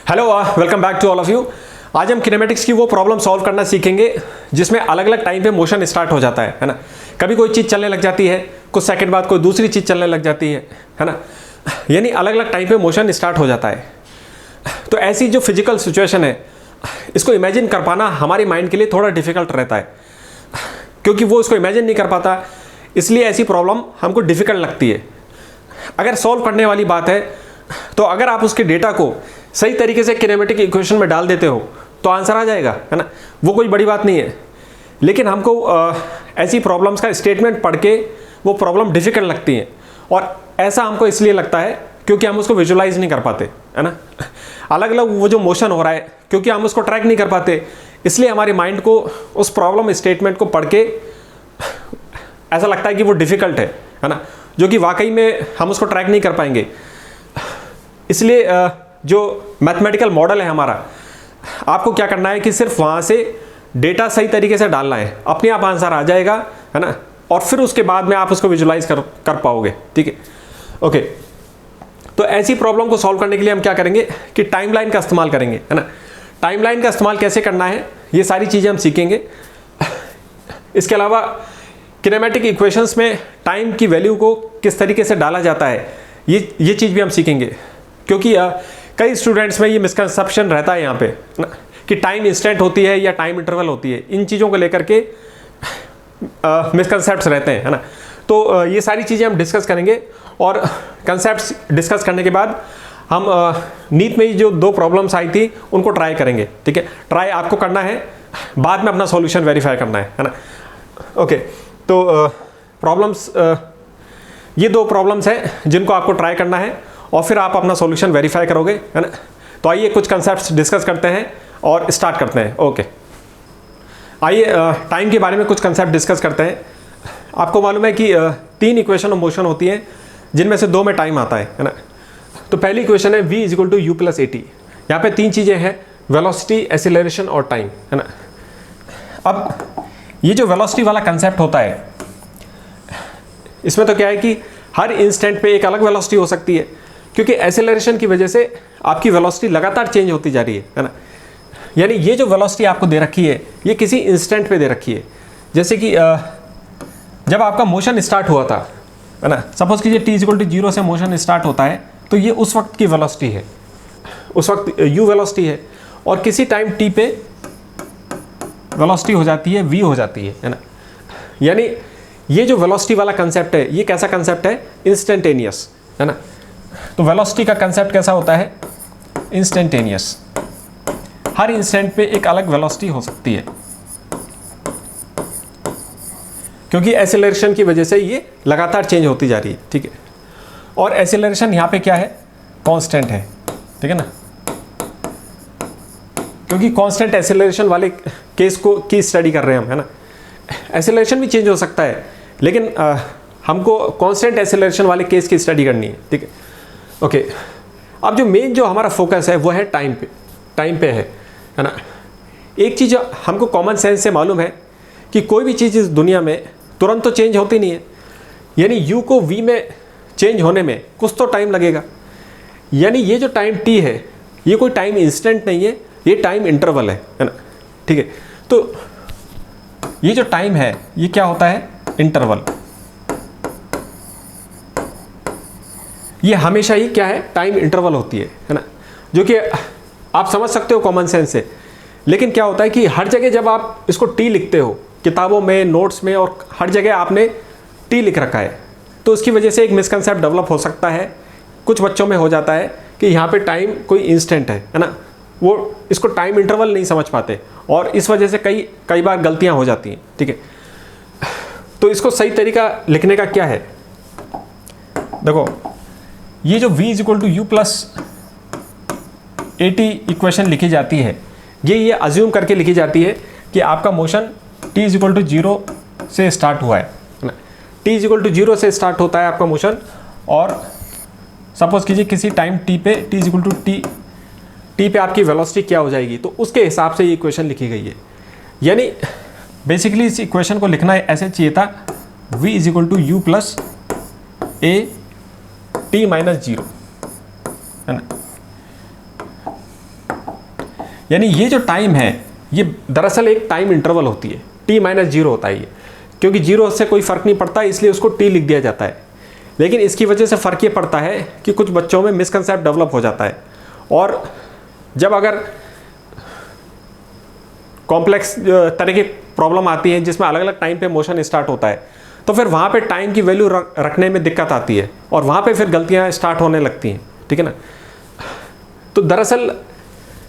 Hello, welcome back to all of you. आज हम kinematics की वो प्रॉब्लम सॉल्व करना सीखेंगे जिसमें अलग अलग टाइम पे मोशन स्टार्ट हो जाता है ना। कभी कोई चीज़ चलने लग जाती है, कुछ सेकंड बाद कोई दूसरी चीज़ चलने लग जाती है ना। यानी अलग अलग टाइम पे मोशन स्टार्ट हो जाता है। तो ऐसी जो फिजिकल सिचुएशन है, इसको इमेजिन कर पाना हमारी माइंड के लिए थोड़ा डिफिकल्ट रहता है, क्योंकि वो इसको इमेजिन नहीं कर पाता, इसलिए ऐसी प्रॉब्लम हमको डिफिकल्ट लगती है। अगर सॉल्व करने वाली बात है तो अगर आप उसके डेटा को सही तरीके से किनेमेटिक इक्वेशन में डाल देते हो तो आंसर आ जाएगा, है ना। वो कोई बड़ी बात नहीं है, लेकिन हमको ऐसी प्रॉब्लम्स का स्टेटमेंट पढ़ के वो प्रॉब्लम डिफिकल्ट लगती है। और ऐसा हमको इसलिए लगता है क्योंकि हम उसको विजुलाइज नहीं कर पाते, है ना। अलग अलग वो जो मोशन हो रहा है, क्योंकि हम उसको ट्रैक नहीं कर पाते, इसलिए हमारे माइंड को उस प्रॉब्लम स्टेटमेंट को पढ़ के ऐसा लगता है कि वो डिफिकल्ट है ना, जो कि वाकई में हम उसको ट्रैक नहीं कर पाएंगे। इसलिए जो मैथमेटिकल मॉडल है हमारा, आपको क्या करना है कि सिर्फ वहाँ से डेटा सही तरीके से डालना है, अपने आप आंसर आ जाएगा, है ना। और फिर उसके बाद में आप उसको विजुलाइज कर पाओगे, ठीक है। ओके, तो ऐसी प्रॉब्लम को सॉल्व करने के लिए हम क्या करेंगे कि टाइमलाइन का इस्तेमाल करेंगे, है ना। टाइमलाइन का इस्तेमाल कैसे करना है, ये सारी चीज़ें हम सीखेंगे। इसके अलावा किनेमेटिक इक्वेशंस में टाइम की वैल्यू को किस तरीके से डाला जाता है, ये चीज़ भी हम सीखेंगे। क्योंकि कई स्टूडेंट्स में ये मिसकंसेप्शन रहता है यहाँ पे ना, कि टाइम इंस्टेंट होती है या टाइम इंटरवल होती है। इन चीज़ों को लेकर के मिसकंसेप्ट्स रहते हैं, है ना। तो ये सारी चीज़ें हम डिस्कस करेंगे, और कंसेप्ट्स डिस्कस करने के बाद हम नीट में ही जो 2 प्रॉब्लम्स आई थी उनको ट्राई करेंगे, ठीक है। ट्राई आपको करना है, बाद में अपना सॉल्यूशन वेरीफाई करना है ना। ओके, तो प्रॉब्लम्स, ये 2 प्रॉब्लम्स हैं जिनको आपको ट्राई करना है, और फिर आप अपना सॉल्यूशन वेरीफाई करोगे, है ना। तो आइए कुछ कंसेप्ट्स डिस्कस करते हैं और स्टार्ट करते हैं। ओके, आइए टाइम के बारे में कुछ कंसेप्ट डिस्कस करते हैं। आपको मालूम है कि 3 इक्वेशन ऑफ मोशन होती हैं, जिनमें से 2 में टाइम आता है ना। तो पहली इक्वेशन है v = u + at। यहाँ पे 3 चीज़ें हैं, वेलोसिटी, एक्सीलरेशन और टाइम, है ना। अब ये जो वेलोसिटी वाला कंसेप्ट होता है, इसमें तो क्या है कि हर इंस्टेंट पे एक अलग वेलोसिटी हो सकती है, क्योंकि एक्सेलरेशन की वजह से आपकी वेलोसिटी लगातार चेंज होती जा रही है ना। यानी ये जो वेलोसिटी आपको दे रखी है, ये किसी इंस्टेंट पे दे रखी है। जैसे कि जब आपका मोशन स्टार्ट हुआ था, है ना, सपोज कीजिए t = 0 से मोशन स्टार्ट होता है, तो ये उस वक्त की वेलोसिटी है, उस वक्त u वेलोसिटी है। और किसी टाइम t पे वेलोसिटी हो जाती है v हो जाती है ना। यानी ये जो वेलोसिटी वाला कंसेप्ट है, ये कैसा कंसेप्ट है, इंस्टेंटेनियस, है ना। तो वेलोसिटी का कंसेप्ट कैसा होता है, इंस्टेंटेनियस। हर इंस्टेंट पे एक अलग वेलोसिटी हो सकती है, क्योंकि एक्सेलरेशन की वजह से ये लगातार चेंज होती जा रही है, ठीक है। और एक्सेलरेशन यहाँ पे क्या है, कांस्टेंट है, ठीक है ना। क्योंकि कांस्टेंट एक्सेलरेशन वाले केस को की स्टडी कर रहे हैं हम, है ना। एक्सेलरेशन भी चेंज हो सकता है, लेकिन हमको कांस्टेंट एक्सेलरेशन वाले केस की स्टडी करनी है, ठीक है। ओके, अब जो मेन जो हमारा फोकस है वो है टाइम पे है ना। एक चीज़ हमको कॉमन सेंस से मालूम है कि कोई भी चीज़ इस दुनिया में तुरंत तो चेंज होती नहीं है। यानी u को v में चेंज होने में कुछ तो टाइम लगेगा। यानी ये जो टाइम t है, ये कोई टाइम इंस्टेंट नहीं है, ये टाइम इंटरवल है ना, ठीक है। तो ये जो टाइम है, ये क्या होता है, इंटरवल। ये हमेशा ही क्या है, टाइम इंटरवल होती है ना, जो कि आप समझ सकते हो कॉमन सेंस से। लेकिन क्या होता है कि हर जगह जब आप इसको टी लिखते हो, किताबों में, नोट्स में, और हर जगह आपने टी लिख रखा है, तो उसकी वजह से एक मिसकंसेप्ट डेवलप हो सकता है। कुछ बच्चों में हो जाता है कि यहाँ पे टाइम कोई इंस्टेंट है ना, वो इसको टाइम इंटरवल नहीं समझ पाते, और इस वजह से कई बार गलतियाँ हो जाती हैं, ठीक है। तो इसको सही तरीका लिखने का क्या है, देखो, ये जो v = u + at इक्वेशन लिखी जाती है, ये अज्यूम करके लिखी जाती है कि आपका मोशन t = 0 से स्टार्ट हुआ है ना। t = 0 से स्टार्ट होता है आपका मोशन, और सपोज कीजिए किसी टाइम t पे t पे आपकी वेलोसिटी क्या हो जाएगी, तो उसके हिसाब से ये इक्वेशन लिखी गई है। यानी बेसिकली इस इक्वेशन को लिखना ऐसे चाहिए था, v = u + a t - 0, है ना। यानी ये जो टाइम है ये दरअसल एक टाइम इंटरवल होती है, t माइनस 0 होता है ये, क्योंकि 0 से कोई फ़र्क नहीं पड़ता इसलिए उसको t लिख दिया जाता है। लेकिन इसकी वजह से फ़र्क ये पड़ता है कि कुछ बच्चों में मिसकंसेप्ट डेवलप हो जाता है, और जब अगर कॉम्प्लेक्स तरह की प्रॉब्लम आती है जिसमें अलग अलग टाइम पे मोशन स्टार्ट होता है, तो फिर वहाँ पे टाइम की वैल्यू रखने में दिक्कत आती है और वहाँ पे फिर गलतियाँ स्टार्ट होने लगती हैं, ठीक है ना। तो दरअसल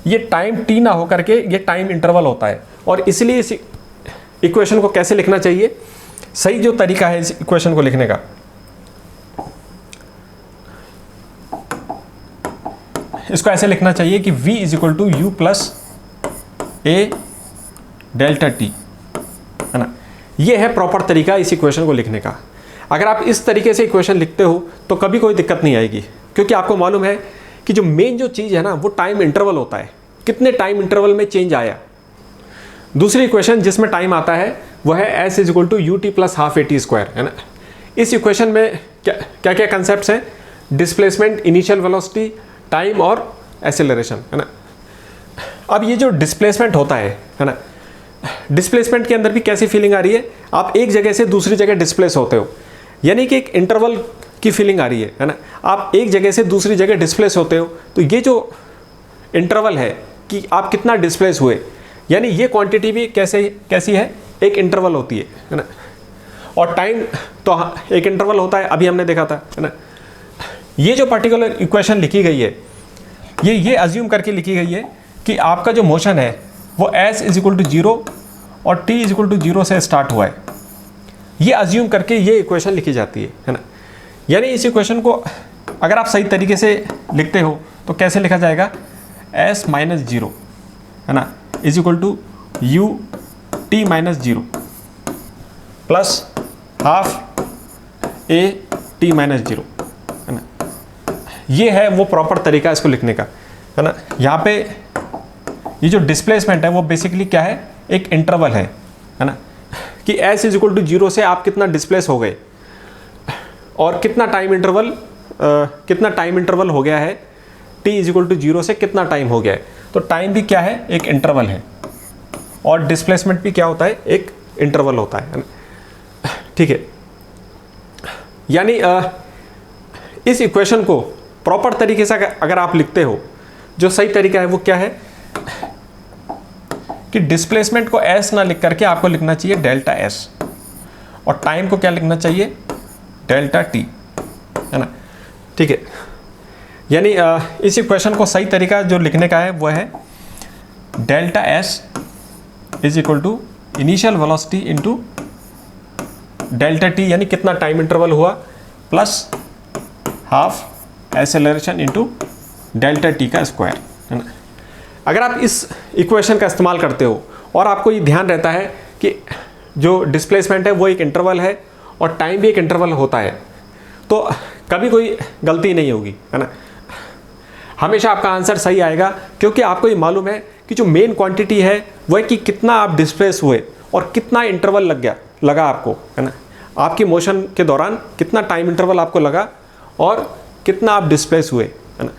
ये टाइम t ना होकर के ये टाइम इंटरवल होता है, और इसलिए इस इक्वेशन को कैसे लिखना चाहिए, सही जो तरीका है इस इक्वेशन को लिखने का, इसको ऐसे लिखना चाहिए कि v is equal to u plus a delta t, है ना। ये है प्रॉपर तरीका इस इक्वेशन को लिखने का। अगर आप इस तरीके से इक्वेशन लिखते हो तो कभी कोई दिक्कत नहीं आएगी, क्योंकि आपको मालूम है कि जो मेन जो चीज़ है ना वो टाइम इंटरवल होता है, कितने टाइम इंटरवल में चेंज आया। दूसरी इक्वेशन जिसमें टाइम आता है वह है s is equal to u t plus half a t square, है ना। इस इक्वेशन में क्या क्या कंसेप्ट हैं, डिस्प्लेसमेंट, इनिशियल वेलोसिटी, टाइम और एक्सेलरेशन, है ना। अब ये जो डिस्प्लेसमेंट होता है ना, डिस्प्लेसमेंट के अंदर भी कैसी फीलिंग आ रही है, आप एक जगह से दूसरी जगह डिस्प्लेस होते हो, यानी कि एक इंटरवल की फीलिंग आ रही है ना। आप एक जगह से दूसरी जगह डिस्प्लेस होते हो, तो ये जो इंटरवल है कि आप कितना डिस्प्लेस हुए, यानी ये क्वांटिटी भी कैसी है, एक इंटरवल होती है ना। और टाइम तो एक इंटरवल होता है, अभी हमने देखा था, है ना। ये जो पर्टिकुलर इक्वेशन लिखी गई है ये अज्यूम करके लिखी गई है कि आपका जो मोशन है वो s इज इक्वल टू 0 और t इज इक्वल टू 0 से स्टार्ट हुआ है, ये अज्यूम करके ये इक्वेशन लिखी जाती है ना। यानी इस इक्वेशन को अगर आप सही तरीके से लिखते हो तो कैसे लिखा जाएगा, s माइनस 0, है ना, is equal to u t minus 0 plus half a t minus 0, है ना। ये है वो प्रॉपर तरीका इसको लिखने का, है ना। यहाँ पे ये जो डिस्प्लेसमेंट है वो बेसिकली क्या है, एक इंटरवल है ना, कि s इज इक्वल टू 0 से आप कितना डिस्प्लेस हो गए और कितना टाइम इंटरवल हो गया है, t इज इक्वल टू 0 से कितना टाइम हो गया है। तो टाइम भी क्या है, एक इंटरवल है, और डिस्प्लेसमेंट भी क्या होता है, एक इंटरवल होता है ना, ठीक है। यानी इस इक्वेशन को प्रॉपर तरीके से अगर आप लिखते हो, जो सही तरीका है वो क्या है कि डिस्प्लेसमेंट को s ना लिख करके आपको लिखना चाहिए डेल्टा s, और टाइम को क्या लिखना चाहिए, डेल्टा t, है ना, ठीक है। यानी इस इक्वेशन को सही तरीका जो लिखने का है वो है delta s is equal to initial velocity into delta t, यानी कितना टाइम इंटरवल हुआ, plus half acceleration into delta t का स्क्वायर, है ना। अगर आप इस इक्वेशन का इस्तेमाल करते हो और आपको ये ध्यान रहता है कि जो डिस्प्लेसमेंट है वो एक इंटरवल है और टाइम भी एक इंटरवल होता है, तो कभी कोई गलती नहीं होगी, है ना। हमेशा आपका आंसर सही आएगा, क्योंकि आपको ये मालूम है कि जो मेन क्वांटिटी है वो है कि कितना आप डिस्प्लेस हुए और कितना इंटरवल लगा आपको, है ना। आपकी मोशन के दौरान कितना टाइम इंटरवल आपको लगा और कितना आप डिस्प्लेस हुए, है ना।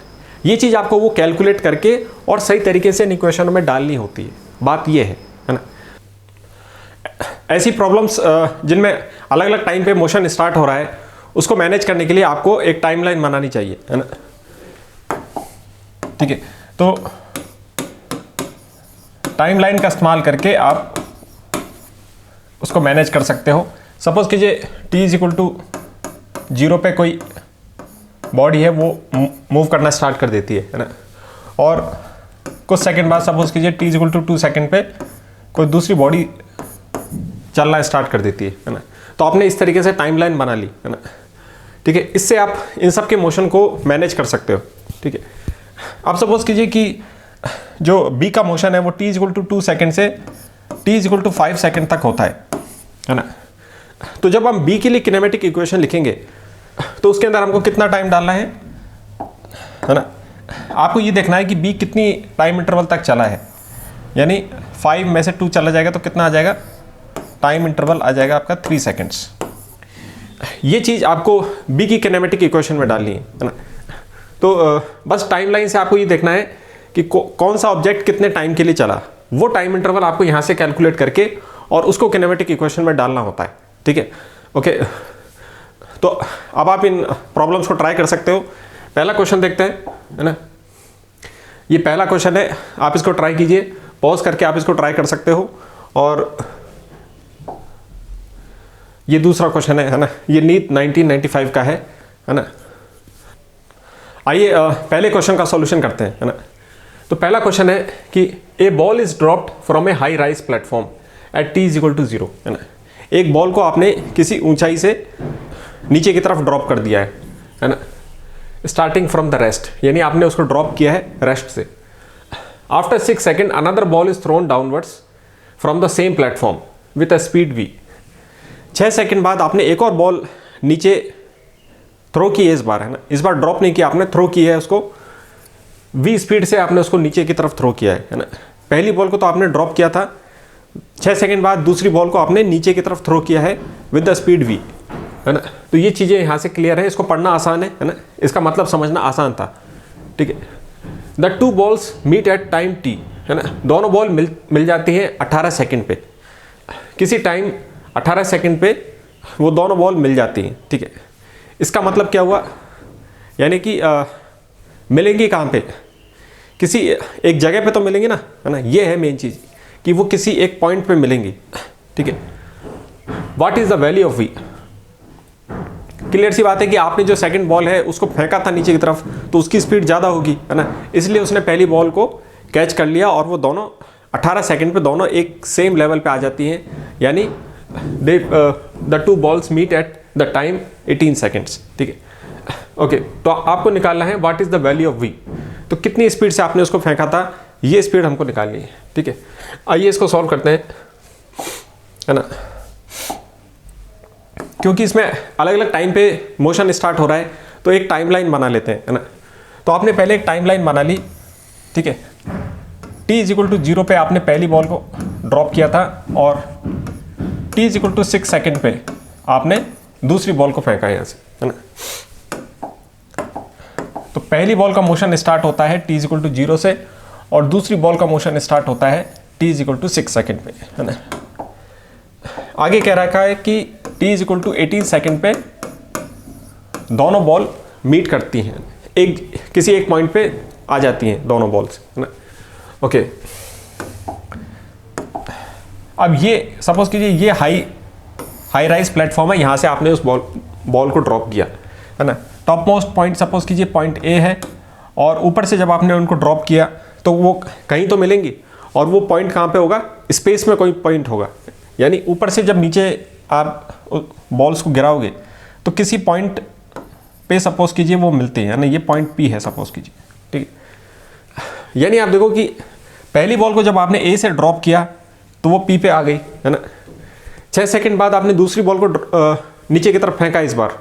ये चीज़ आपको वो कैलकुलेट करके और सही तरीके से इन इक्वेशनों में डालनी होती है, बात ये है ना। ऐसी प्रॉब्लम्स जिनमें अलग अलग टाइम पे मोशन स्टार्ट हो रहा है, उसको मैनेज करने के लिए आपको एक टाइमलाइन बनानी चाहिए, है ना, ठीक है। तो टाइमलाइन का इस्तेमाल करके आप उसको मैनेज कर सकते हो। सपोज कीजिए t इज इक्वल टू 0 पे कोई बॉडी है वो मूव करना स्टार्ट कर देती है ना, और कुछ सेकंड बाद सपोज कीजिए t is equal to 2 second पे कोई दूसरी बॉडी चलना स्टार्ट कर देती है ना। तो आपने इस तरीके से टाइमलाइन बना ली, है ना, ठीक है। इससे आप इन सब के मोशन को मैनेज कर सकते हो, ठीक है। आप सपोज कीजिए कि जो b का मोशन है वो t is equal to 2 second से t is equal to 5 second तक होता है ना। तो जब हम b के लिए किनेमेटिक इक्वेशन लिखेंगे तो उसके अंदर हमको कितना टाइम डालना है ना। आपको ये देखना है कि b कितनी टाइम इंटरवल तक चला है, यानी 5 में से 2 चला जाएगा तो कितना आ जाएगा, टाइम इंटरवल आ जाएगा आपका 3 सेकेंड्स। ये चीज़ आपको b की किनेमेटिक इक्वेशन में डालनी है ना। तो बस टाइमलाइन से आपको ये देखना है कि कौन सा ऑब्जेक्ट कितने टाइम के लिए चला, वो टाइम इंटरवल आपको यहाँ से कैलकुलेट करके और उसको किनेमेटिक इक्वेशन में डालना होता है। ठीक है, ओके। तो अब आप इन प्रॉब्लम्स को ट्राई कर सकते हो। पहला क्वेश्चन देखते हैं, है ना। ये पहला क्वेश्चन है, आप इसको ट्राई कीजिए, पॉज करके आप इसको ट्राई कर सकते हो। और ये दूसरा क्वेश्चन है ना, ये नीट 1995 का है ना। आइए पहले क्वेश्चन का सॉल्यूशन करते हैं, है ना। तो पहला क्वेश्चन है कि a ball is dropped from a high rise platform at t is equal to 0, है ना। एक बॉल को आपने किसी ऊंचाई से नीचे की तरफ ड्रॉप कर दिया है ना, स्टार्टिंग फ्रॉम द रेस्ट, यानी आपने उसको ड्रॉप किया है रेस्ट से। After 6 second another ball is throne downwards from the same platform with a speed v। 6 second बाद आपने एक और बॉल नीचे थ्रो की है इस बार, है ना। इस बार ड्रॉप नहीं किया आपने, थ्रो की है उसको v स्पीड से, आपने उसको नीचे की तरफ थ्रो किया है ना। पहली बॉल को तो आपने ड्रॉप किया था, 6 सेकेंड बाद दूसरी बॉल को आपने नीचे की तरफ थ्रो किया है विद द स्पीड v, है ना। तो ये चीज़ें यहाँ से क्लियर है, इसको पढ़ना आसान है ना, इसका मतलब समझना आसान था। ठीक है, the two balls meet at time t, है ना। दोनों बॉल मिल जाती हैं 18 सेकेंड पे, किसी टाइम 18 सेकेंड पे वो दोनों बॉल मिल जाती हैं। ठीक है, इसका मतलब क्या हुआ, यानी कि मिलेंगी कहाँ पे, किसी एक जगह पे तो मिलेंगी ना, है ना। ये है मेन चीज़ कि वो किसी एक पॉइंट पे मिलेंगी। ठीक है, what is the value of v। Clear सी बात है कि आपने जो सेकंड बॉल है उसको फेंका था नीचे की तरफ, तो उसकी स्पीड ज़्यादा होगी, है ना। इसलिए उसने पहली बॉल को कैच कर लिया और वो दोनों 18 सेकेंड पे दोनों एक सेम लेवल पे आ जाती हैं, यानी the two balls meet at the time 18 seconds. ठीक है, ओके। तो आपको निकालना है what is the value of v। तो कितनी स्पीड से आपने उसको फेंका था, ये स्पीड हमको निकालनी है। ठीक है, आइए इसको सॉल्व करते हैं, है ना। क्योंकि इसमें अलग अलग टाइम पे मोशन स्टार्ट हो रहा है, तो एक टाइमलाइन बना लेते हैं, है ना। तो आपने पहले एक टाइमलाइन बना ली। ठीक है, t इज इक्वल टू 0 पे आपने पहली बॉल को ड्रॉप किया था और t is equal to 6 second पे आपने दूसरी बॉल को फेंका यहाँ से, है ना। तो पहली बॉल का मोशन स्टार्ट होता है t इज इक्वल टू 0 से, और दूसरी बॉल का मोशन स्टार्ट होता है t is equal to 6 second पे, है ना। आगे कह रखा है कि t is equal to 18 second पे दोनों बॉल मीट करती हैं, किसी एक पॉइंट पे आ जाती हैं दोनों बॉल्स, है ना। ओके, अब ये सपोज कीजिए ये हाई राइज प्लेटफॉर्म है, यहाँ से आपने उस बॉल को ड्रॉप किया, है ना। टॉप मोस्ट पॉइंट सपोज कीजिए पॉइंट ए है, और ऊपर से जब आपने उनको ड्रॉप किया तो वो कहीं तो मिलेंगी, और वो पॉइंट कहाँ पे होगा, स्पेस में कोई पॉइंट होगा, यानी ऊपर से जब नीचे आप बॉल्स को गिराओगे तो किसी पॉइंट पे सपोज कीजिए वो मिलते हैं, यानी ये पॉइंट पी है सपोज कीजिए। ठीक है, यानी आप देखो कि पहली बॉल को जब आपने ए से ड्रॉप किया तो वो पी पे आ गई, है ना। 6 सेकंड बाद आपने दूसरी बॉल को नीचे की तरफ फेंका इस बार,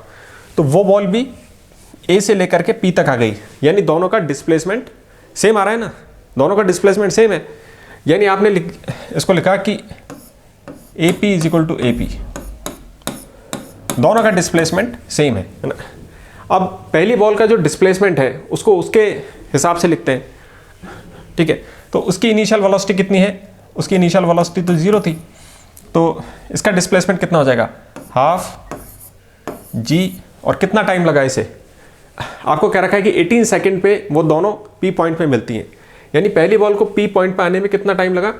तो वो बॉल भी ए से लेकर के पी तक आ गई, यानी दोनों का डिस्प्लेसमेंट सेम आ रहा है ना, दोनों का डिस्प्लेसमेंट सेम है। यानी आपने इसको लिखा कि a p is equal to a p, दोनों का डिस्प्लेसमेंट सेम है ना। अब पहली बॉल का जो डिस्प्लेसमेंट है उसको उसके हिसाब से लिखते हैं। ठीक है, तो उसकी इनिशियल वेलोसिटी कितनी है, उसकी इनिशियल वेलोसिटी तो 0 थी, तो इसका डिस्प्लेसमेंट कितना हो जाएगा, हाफ जी, और कितना टाइम लगा इसे, आपको कह रखा है कि 18 सेकंड पे वो दोनों पी पॉइंट पे मिलती हैं, यानी पहली बॉल को पी पॉइंट पे आने में कितना टाइम लगा,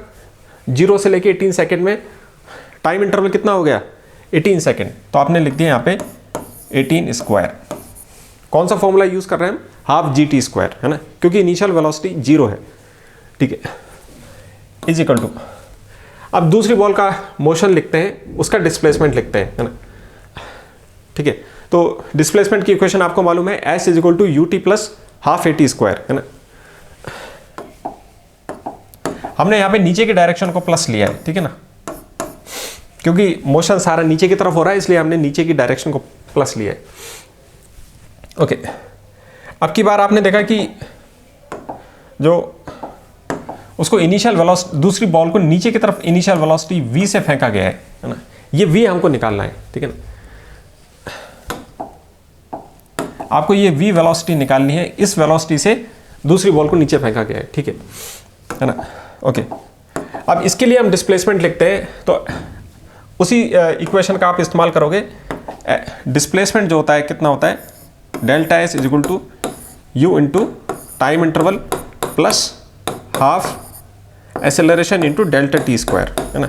0 से लेके 18 सेकंड में टाइम इंटरवल कितना हो गया, 18 सेकंड। तो आपने लिख दिया यहाँ पे 18 स्क्वायर। कौन सा फॉर्मूला यूज कर रहे हैं हम, हाफ जी टी स्क्वायर, है ना, क्योंकि इनिशियल वेलोसिटी 0 है। ठीक है, इज इक्वल टू, अब दूसरी बॉल का मोशन लिखते हैं, उसका डिस्प्लेसमेंट लिखते हैं, है ना। ठीक है, तो डिस्प्लेसमेंट की इक्वेशन आपको मालूम है, s is equal to u t plus half a t square, है ना। हमने यहाँ पे नीचे की डायरेक्शन को प्लस लिया है, ठीक है ना, क्योंकि मोशन सारा नीचे की तरफ हो रहा है, इसलिए हमने नीचे की डायरेक्शन को प्लस लिया है। ओके, अब की बार आपने देखा कि जो उसको इनिशियल वेलोसिटी, दूसरी बॉल को नीचे की तरफ इनिशियल वेलोसिटी v से फेंका गया है ना, ये v हमको निकालना है, ठीक है ना। आपको ये v वेलोसिटी निकालनी है, इस वेलोसिटी से दूसरी बॉल को नीचे फेंका गया है ना। ओके, अब इसके लिए हम डिस्प्लेसमेंट लिखते हैं, तो उसी इक्वेशन का आप इस्तेमाल करोगे। डिस्प्लेसमेंट जो होता है कितना होता है, delta s is equal to u into time interval plus half acceleration into delta t square, है ना।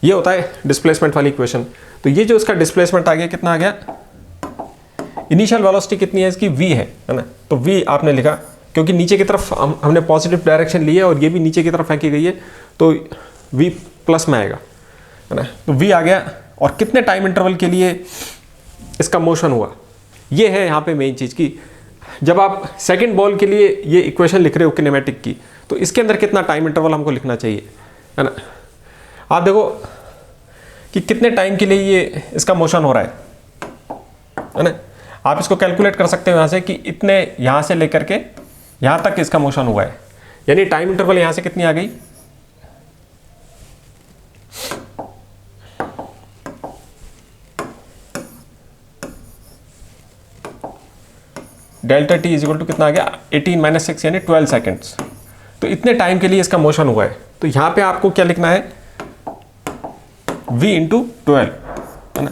ये होता है डिस्प्लेसमेंट वाली इक्वेशन। तो ये जो इसका डिस्प्लेसमेंट आ गया, कितना आ गया, इनिशियल वेलोसिटी कितनी है इसकी, v है ना। तो v आपने लिखा, क्योंकि नीचे की तरफ हमने पॉजिटिव डायरेक्शन ली है और ये भी नीचे की तरफ फेंकी गई है, तो v प्लस में आएगा, है ना। तो v आ गया, और कितने टाइम इंटरवल के लिए इसका मोशन हुआ, ये है यहाँ पे मेन चीज़ की। जब आप सेकंड बॉल के लिए ये इक्वेशन लिख रहे हो किनेमेटिक की, तो इसके अंदर कितना टाइम इंटरवल हमको लिखना चाहिए, है ना। आप देखो कि कितने टाइम के लिए ये इसका मोशन हो रहा है ना। आप इसको कैलकुलेट कर सकते हो यहाँ से कि इतने यहाँ से लेकर के यहाँ तक इसका मोशन हुआ है, यानी टाइम इंटरवल यहाँ से कितनी आ गई, delta t is equal to कितना आ गया, 18 - 6 यानी 12 सेकेंड्स। तो इतने टाइम के लिए इसका मोशन हुआ है। तो यहाँ पे आपको क्या लिखना है, v इंटू 12, है ना,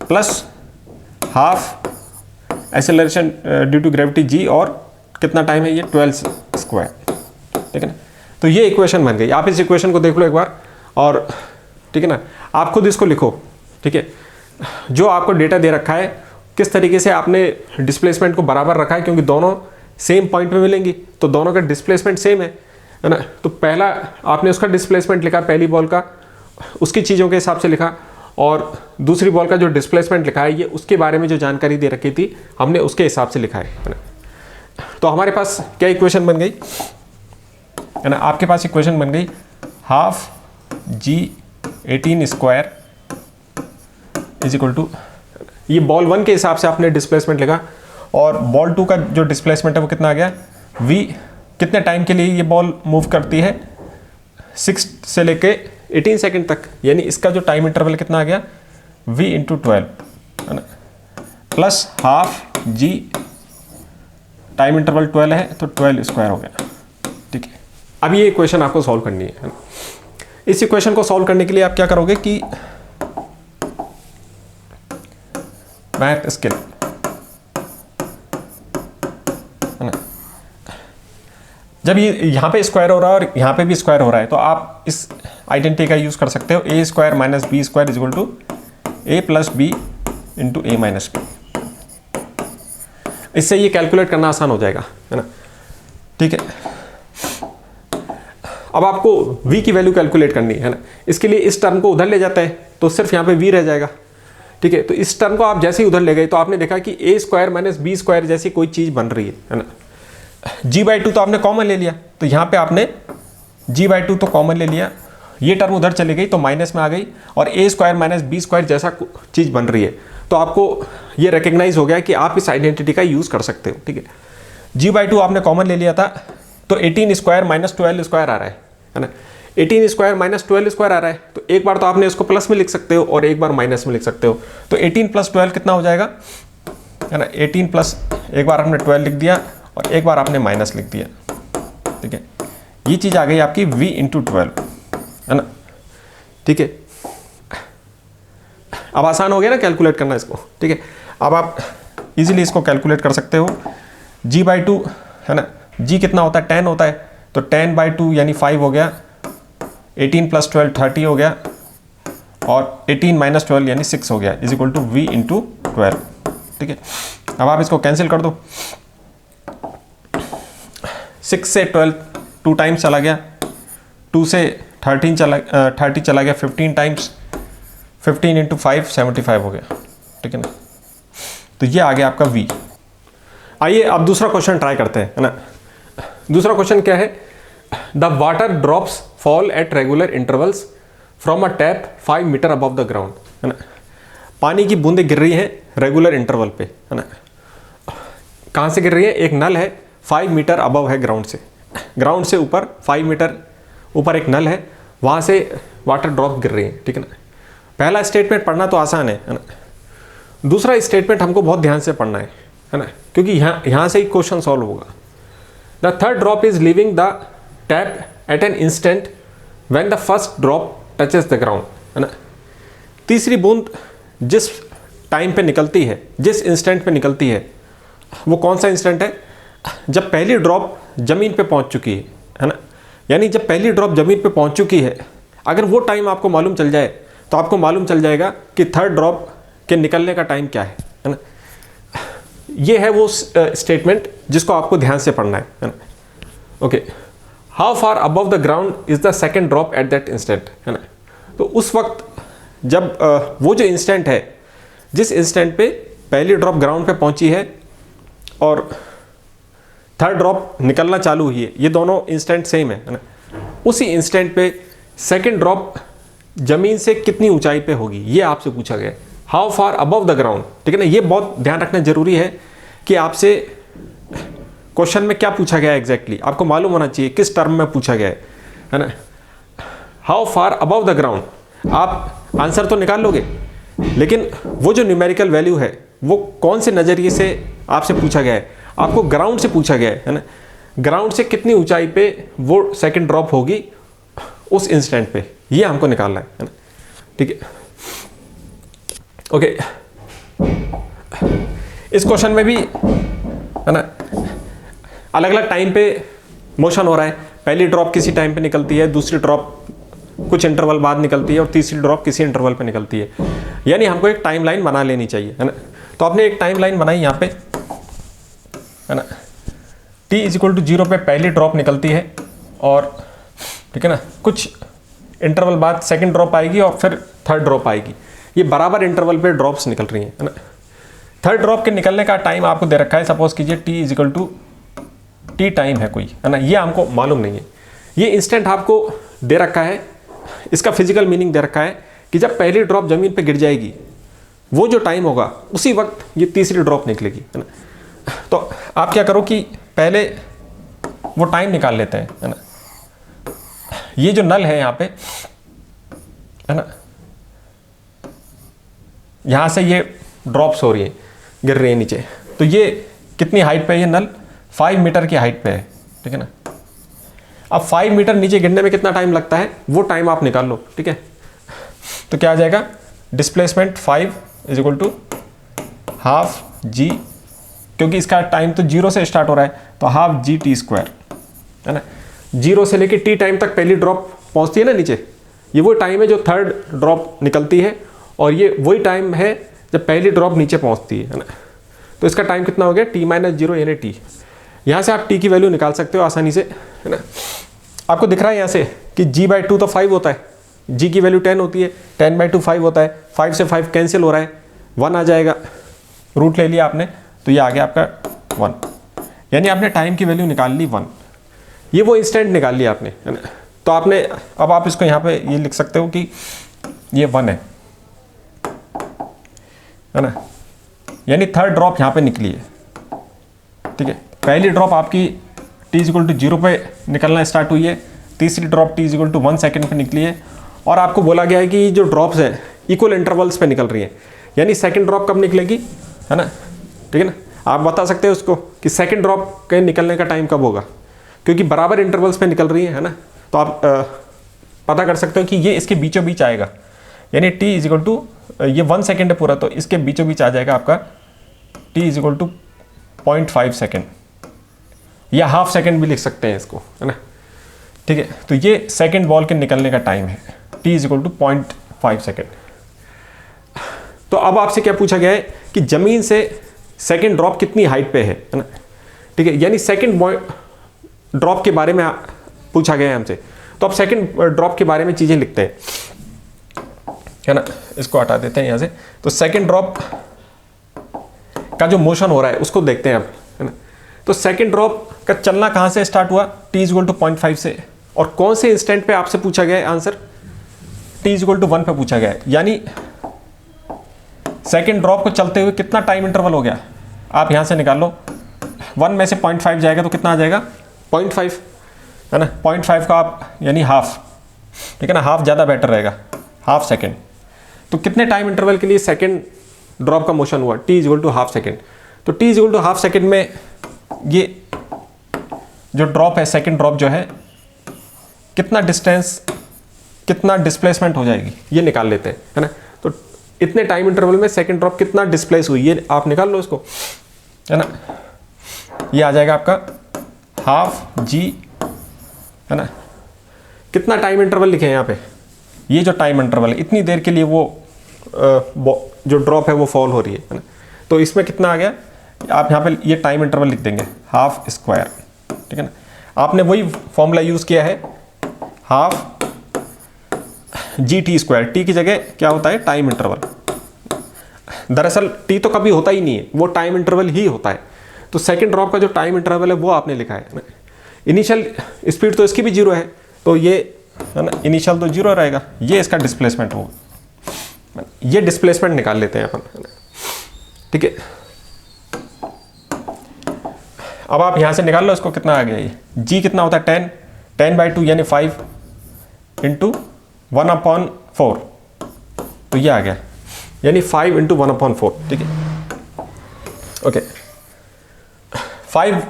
plus half acceleration due to gravity g, और कितना टाइम है ये, 12 स्क्वायर, ठीक है ना। तो ये इक्वेशन बन गई। आप इस इक्वेशन को देख लो एक बार, और ठीक है ना, आप खुद इसको लिखो, ठीक है। जो आपको डेटा दे रखा है, किस तरीके से आपने डिस्प्लेसमेंट को बराबर रखा है, क्योंकि दोनों सेम पॉइंट पे मिलेंगी, तो दोनों का डिस्प्लेसमेंट सेम है ना। तो पहला आपने उसका डिस्प्लेसमेंट लिखा, पहली बॉल का, उसकी चीज़ों के हिसाब से लिखा, और दूसरी बॉल का जो डिस्प्लेसमेंट लिखा है, ये उसके बारे में जो जानकारी दे रखी थी हमने उसके हिसाब से लिखा है ना। तो हमारे पास क्या इक्वेशन बन गई, है ना, आपके पास इक्वेशन बन गई half g 18 square is equal to, ये बॉल 1 के हिसाब से आपने डिस्प्लेसमेंट लिखा, और बॉल 2 का जो डिस्प्लेसमेंट है वो कितना आ गया, v कितने टाइम के लिए ये बॉल मूव करती है, 6 से लेके 18 सेकंड तक, यानी इसका जो टाइम इंटरवल कितना आ गया, v इंटू 12, है ना, plus half g, time interval 12 है तो 12 स्क्वायर हो गया, ठीक है। अब ये इक्वेशन आपको सॉल्व करनी है ना। इस इक्वेशन को सॉल्व करने के लिए आप क्या करोगे कि मैथ स्किल, है ना, जब ये यहाँ पे स्क्वायर हो रहा है और यहाँ पे भी स्क्वायर हो रहा है, तो आप इस आइडेंटिटी का यूज कर सकते हो, a square minus B square is equal to a plus B into a minus B. इससे ये कैलकुलेट करना आसान हो जाएगा, है ना, ठीक है। अब आपको v की वैल्यू कैलकुलेट करनी है ना। इसके लिए इस टर्म को उधर ले जाता है, तो सिर्फ यहाँ पे v रह जाएगा, ठीक है। तो इस टर्म को आप जैसे ही उधर ले गए, तो आपने देखा कि a square minus B square जैसी कोई चीज़ बन रही है ना। g/2 तो आपने कॉमन ले लिया, तो यहाँ पे आपने g/2 तो कॉमन ले लिया, ये टर्म उधर चली गई तो माइनस में आ गई, और a square minus B square जैसा चीज़ बन रही है। तो आपको ये रिकग्नाइज हो गया कि आप इस आइडेंटिटी का यूज़ कर सकते हो, ठीक है। g/2 आपने कॉमन ले लिया था, तो 18 स्क्वायर माइनस 12 स्क्वायर आ रहा है ना। 18 स्क्वायर माइनस 12 स्क्वायर आ रहा है, तो एक बार तो आपने इसको प्लस में लिख सकते हो और एक बार माइनस में लिख सकते हो। तो 18 प्लस 12 कितना हो जाएगा, है ना, 18 प्लस एक बार आपने 12 लिख दिया और एक बार आपने माइनस लिख दिया, ठीक है। ये चीज़ आ गई आपकी v इंटू 12, है ना, ठीक है। अब आसान हो गया ना कैलकुलेट करना इसको, ठीक है। अब आप इजीली इसको कैलकुलेट कर सकते हो। g/2, है ना, g कितना होता है, 10 होता है, तो 10/2 यानी 5 हो गया, 18 प्लस 12 30 हो गया, और 18 माइनस 12 यानी 6 हो गया, is equal to v into 12, ठीक है। अब आप इसको कैंसिल कर दो, 6 से 12 2 टाइम्स चला गया, 2 से 30 चला गया 15 टाइम्स, 15 इंटू 5 75 हो गया, ठीक है ना। तो ये आ गया आपका v। आइए अब दूसरा क्वेश्चन ट्राई करते हैं, है ना। दूसरा क्वेश्चन क्या है, the water drops fall at regular intervals from a tap 5 metre above the ground, है ना। पानी की बूंदें गिर रही हैं रेगुलर इंटरवल पे, है ना। कहाँ से गिर रही है, एक नल है 5 मीटर अबव है ग्राउंड से ऊपर 5 मीटर ऊपर एक नल है, वहाँ से वाटर ड्रॉप गिर रही है, ठीक है ना। पहला स्टेटमेंट पढ़ना तो आसान है ना। दूसरा स्टेटमेंट हमको बहुत ध्यान से पढ़ना है ना, क्योंकि यहाँ से ही क्वेश्चन सॉल्व होगा, the third drop is leaving the tap at an instant when the first drop touches the ground, है ना। तीसरी बूंद जिस टाइम पे निकलती है, जिस इंस्टेंट पे निकलती है, वो कौन सा इंस्टेंट है? जब पहली ड्रॉप ज़मीन पे पहुंच चुकी है ना। यानी जब पहली ड्रॉप ज़मीन पे पहुंच चुकी है, अगर वो टाइम आपको मालूम चल जाए तो आपको मालूम चल जाएगा कि थर्ड ड्रॉप के निकलने का टाइम क्या है ना। ये है वो स्टेटमेंट जिसको आपको ध्यान से पढ़ना है ना। Okay, how far above the ground is the second drop at that instant, है ना। तो उस वक्त जब वो जो इंस्टेंट है, जिस इंस्टेंट पे पहली ड्रॉप ग्राउंड पे पहुंची है और थर्ड ड्रॉप निकलना चालू हुई है, ये दोनों इंस्टेंट सेम है ना। उसी इंस्टेंट पे सेकेंड ड्रॉप जमीन से कितनी ऊंचाई पे होगी, ये आपसे पूछा गया है। How far above the ground, ठीक है ना। ये बहुत ध्यान रखना जरूरी है कि आपसे क्वेश्चन में क्या पूछा गया है एग्जैक्टली, आपको मालूम होना चाहिए किस टर्म में पूछा गया है ना। How far above the ground, आप आंसर तो निकाल लोगे, लेकिन वो जो न्यूमेरिकल वैल्यू है वो कौन से नज़रिए से आपसे पूछा गया है? आपको ग्राउंड से पूछा गया है ना। ग्राउंड से कितनी ऊंचाई पे वो सेकंड ड्रॉप होगी उस इंस्टेंट पे, ये हमको निकालना है ना। ठीक है, ओके। इस क्वेश्चन में भी है ना अलग अलग टाइम पे मोशन हो रहा है। पहली ड्रॉप किसी टाइम पे निकलती है, दूसरी ड्रॉप कुछ इंटरवल बाद निकलती है और तीसरी ड्रॉप किसी इंटरवल पे निकलती है। यानी हमको एक टाइम लाइन बना लेनी चाहिए, है ना। तो आपने एक टाइम लाइन बनाई यहाँ पे, है ना। t इज इक्वल टू 0 पे पहली ड्रॉप निकलती है और ठीक है ना, कुछ इंटरवल बाद सेकंड ड्रॉप आएगी और फिर थर्ड ड्रॉप आएगी। ये बराबर इंटरवल पे ड्रॉप्स निकल रही हैं, है ना। थर्ड ड्रॉप के निकलने का टाइम आपको दे रखा है, सपोज कीजिए t is equal to T time है कोई, है ना। ये हमको मालूम नहीं है, ये इंस्टेंट आपको दे रखा है। इसका फिजिकल मीनिंग दे रखा है कि जब पहली ड्रॉप जमीन पे गिर जाएगी, वो जो टाइम होगा उसी वक्त ये तीसरी ड्रॉप निकलेगी, है ना। तो आप क्या करो कि पहले वो टाइम निकाल लेते हैं, है ना। ये जो नल है यहाँ पे, है ना, यहाँ से ये ड्रॉप्स हो रही है, गिर रही है नीचे। तो ये कितनी हाइट पे है? ये नल 5 मीटर की हाइट पे है, ठीक है ना। अब 5 मीटर नीचे गिरने में कितना टाइम लगता है, वो टाइम आप निकाल लो, ठीक है। तो क्या आ जाएगा? Displacement 5 is equal to half G, क्योंकि इसका टाइम तो 0 से स्टार्ट हो रहा है, तो हाफ जी टी स्क्वायर, है ना। 0 से लेके टी टाइम तक पहली ड्रॉप पहुंचती है ना नीचे, ये वो टाइम है जो थर्ड ड्रॉप निकलती है, और ये वही टाइम है जब पहली ड्रॉप नीचे पहुंचती है ना। तो इसका टाइम कितना हो गया? t माइनस 0 यानी t। यहाँ से आप t की वैल्यू निकाल सकते हो आसानी से, है ना। आपको दिख रहा है यहाँ से कि g/2 तो 5 होता है, g की वैल्यू 10 होती है, 10/2 5 होता है, 5 से 5 कैंसिल हो रहा है, 1 आ जाएगा, रूट ले लिया आपने, तो ये आ गया आपका 1। यानी आपने टाइम की वैल्यू निकाल ली 1। ये वो इंस्टेंट निकाल लिया आपने, है ना। तो आपने, अब आप इसको यहाँ पे ये लिख सकते हो कि ये 1 है ना। यानी थर्ड ड्रॉप यहाँ पे निकली है, ठीक है। पहली ड्रॉप आपकी t इज इक्वल टू 0 पे निकलना स्टार्ट हुई है, तीसरी drop t is equal to 1 second पे निकली है, और आपको बोला गया है कि जो ड्रॉप्स हैं इक्वल इंटरवल्स पे निकल रही हैं। यानी सेकंड ड्रॉप कब निकलेगी, है ना, ठीक है ना। आप बता सकते हो उसको कि सेकंड ड्रॉप के निकलने का टाइम कब होगा, क्योंकि बराबर इंटरवल्स पे निकल रही है ना। तो आप पता कर सकते हो कि ये इसके बीचों बीच आएगा। यानी t इज इक्वल टू, ये 1 सेकेंड है पूरा, तो इसके बीचों बीच आ जाएगा आपका t is equal to 0.5 second, या हाफ सेकेंड भी लिख सकते हैं इसको, है ना, ठीक है। तो ये सेकेंड बॉल के निकलने का टाइम है, t is equal to 0.5 second. तो अब आपसे क्या पूछा गया है कि जमीन से सेकेंड ड्रॉप कितनी हाइट पे है ना, ठीक है। यानी सेकेंड ड्रॉप के बारे में पूछा गया है हमसे। तो अब सेकेंड ड्रॉप के बारे में चीज़ें लिखते हैं, है ना। इसको हटा देते हैं यहाँ से। तो सेकेंड ड्रॉप का जो मोशन हो रहा है उसको देखते हैं अब, है ना। तो सेकेंड ड्रॉप का चलना कहाँ से स्टार्ट हुआ? t इज इक्वल टू 0.5 से, और कौन से इंस्टेंट पे आपसे पूछा गया है answer? t is equal to 1 पे पूछा गया है। यानी सेकेंड ड्रॉप को चलते हुए कितना टाइम इंटरवल हो गया, आप यहाँ से निकाल लो। 1 में से 0.5 जाएगा तो कितना आ जाएगा? 0.5, है ना। 0.5 का आप यानी हाफ, ठीक है ना, हाफ ज़्यादा बेटर रहेगा, हाफ सेकेंड। तो कितने टाइम इंटरवल के लिए सेकेंड ड्रॉप का मोशन हुआ? t is equal to half second. तो t is equal to half second में ये जो ड्रॉप है, सेकंड ड्रॉप जो है, कितना डिस्टेंस, कितना डिस्प्लेसमेंट हो जाएगी, ये निकाल लेते हैं, है ना। तो इतने टाइम इंटरवल में सेकंड ड्रॉप कितना डिस्प्लेस हुई, ये आप निकाल लो इसको, है ना। ये आ जाएगा आपका हाफ जी, है ना। कितना टाइम इंटरवल लिखे हैं यहाँ पे, ये जो टाइम इंटरवल है, इतनी देर के लिए वो जो ड्रॉप है वो फॉल हो रही है ना। तो इसमें कितना आ गया, आप यहाँ पे ये टाइम इंटरवल लिख देंगे हाफ स्क्वायर, ठीक है ना। आपने वही फॉर्मूला यूज़ किया है, half G T square, T की जगह क्या होता है, टाइम इंटरवल। दरअसल टी तो कभी होता ही नहीं है, वो टाइम इंटरवल ही होता है। तो सेकंड ड्रॉप का जो टाइम इंटरवल है वो आपने लिखा है। इनिशियल स्पीड तो इसकी भी जीरो है, तो ये है ना, इनिशियल तो जीरो रहेगा, ये इसका डिस्प्लेसमेंट होगा। ये डिस्प्लेसमेंट निकाल लेते हैं अपन, ठीक है। अब आप यहां से निकाल लो इसको, कितना आ गया ये, जी कितना होता है 10, 10/2 यानी 5 इंटू 1/4, तो ये आ गया, यानी 5 इंटू 1/4, ठीक है। ओके, 5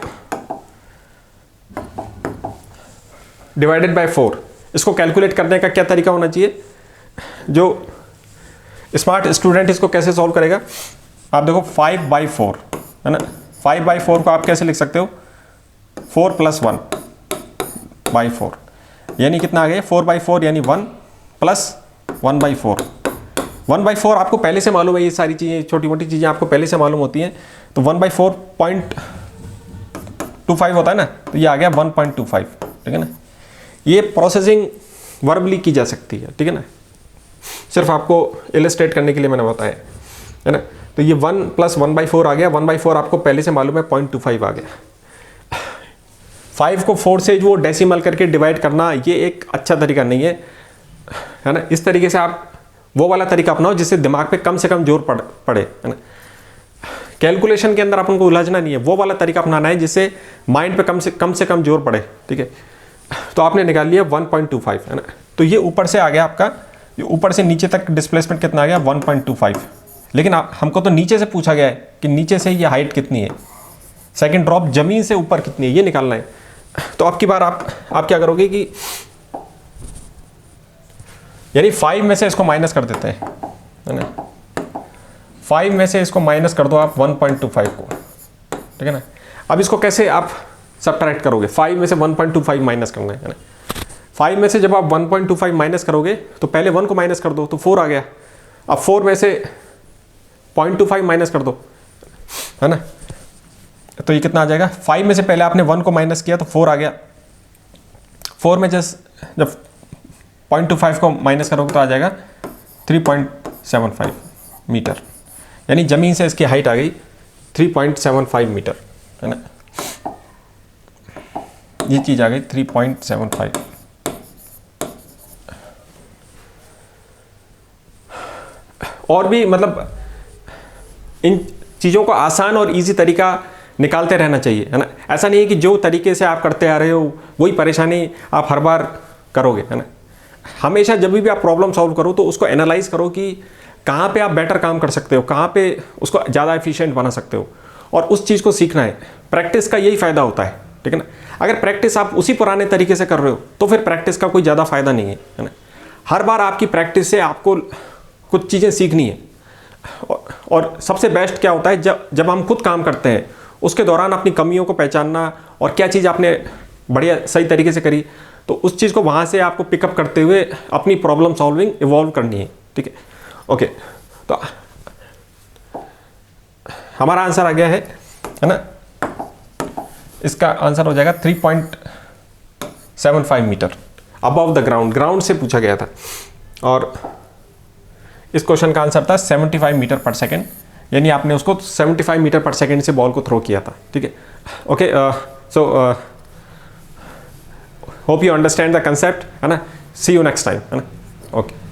डिवाइडेड बाय 4, इसको कैलकुलेट करने का क्या तरीका होना चाहिए, जो स्मार्ट स्टूडेंट इसको कैसे सॉल्व करेगा, आप देखो 5/4 है ना, 5/4 को आप कैसे लिख सकते हो, 4 + 1/4, यानी कितना आ गया 4/4 यानी 1 + 1/4। 1/4 आपको पहले से मालूम है, ये सारी चीज़ें छोटी मोटी चीज़ें आपको पहले से मालूम होती हैं। तो 1/4.25 होता है ना, तो ये आ गया 1.25, ठीक है ना। ये प्रोसेसिंग वर्बली की जा सकती है, ठीक है ना, सिर्फ आपको इलस्ट्रेट करने के लिए मैंने बताया, है ना। तो ये 1 + 1/4 आ गया, 1/4 आपको पहले से मालूम है 0.25 आ गया। 5 को 4 से वो डेसिमल करके डिवाइड करना, ये एक अच्छा तरीका नहीं है ना। इस तरीके से आप वो वाला तरीका अपनाओ जिससे दिमाग पे कम से कम जोर पड़े, है ना। कैलकुलेशन के अंदर अपन को उलझना नहीं है, वो वाला तरीका अपनाना है जिससे माइंड पे कम से कम जोर पड़े, ठीक है। तो आपने निकाल लिया 1.25, है ना। तो ये ऊपर से आ गया आपका, ये ऊपर से नीचे तक डिस्प्लेसमेंट कितना आ गया 1.25, लेकिन हमको तो नीचे से पूछा गया है कि नीचे से ये हाइट कितनी है, सेकंड ड्रॉप जमीन से ऊपर कितनी है, ये निकालना है। तो अब की बार आप क्या करोगे कि यानी 5 में से इसको माइनस कर देते हैं, है ना। 5 में से इसको माइनस कर दो आप 1.25 को, ठीक है ना। अब इसको कैसे आप सबट्रैक्ट करोगे, 5 में से 1.25 माइनस करना है ना। 5 में से जब आप 1.25 माइनस करोगे तो पहले 1 को माइनस कर दो तो 4 आ गया। अब 4 में से 0.25 माइनस कर दो, है ना, तो ये कितना आ जाएगा, 5 में से पहले आपने 1 को माइनस किया तो 4 आ गया। 4 में जब 0.25 को माइनस करोगे तो आ जाएगा 3.75 मीटर, यानी ज़मीन से इसकी हाइट आ गई 3.75 मीटर, है ना। ये चीज़ आ गई 3.75। और भी मतलब इन चीज़ों को आसान और इजी तरीका निकालते रहना चाहिए, है ना। ऐसा नहीं है कि जो तरीके से आप करते आ रहे हो वही परेशानी आप हर बार करोगे, है ना। हमेशा जब भी आप प्रॉब्लम सॉल्व करो तो उसको एनालाइज करो कि कहाँ पे आप बेटर काम कर सकते हो, कहाँ पे उसको ज़्यादा एफिशिएंट बना सकते हो, और उस चीज़ को सीखना है। प्रैक्टिस का यही फ़ायदा होता है, ठीक है ना। अगर प्रैक्टिस आप उसी पुराने तरीके से कर रहे हो तो फिर प्रैक्टिस का कोई ज़्यादा फ़ायदा नहीं है, है ना। हर बार आपकी प्रैक्टिस से आपको कुछ चीज़ें सीखनी है। और सबसे बेस्ट क्या होता है, जब हम खुद काम करते हैं उसके दौरान अपनी कमियों को पहचानना और क्या चीज़ आपने बढ़िया सही तरीके से करी, तो उस चीज़ को वहाँ से आपको पिकअप करते हुए अपनी प्रॉब्लम सॉल्विंग इवॉल्व करनी है, ठीक है। ओके, तो हमारा आंसर आ गया है ना। इसका आंसर हो जाएगा 3.75 metre above the ground, ground से पूछा गया था। और इस क्वेश्चन का आंसर था 75 मीटर पर सेकेंड, यानी आपने उसको 75 मीटर पर सेकेंड से बॉल को थ्रो किया था, ठीक है। Okay, so hope you understand the concept, है ना। सी यू नेक्स्ट टाइम, है ना। ओके।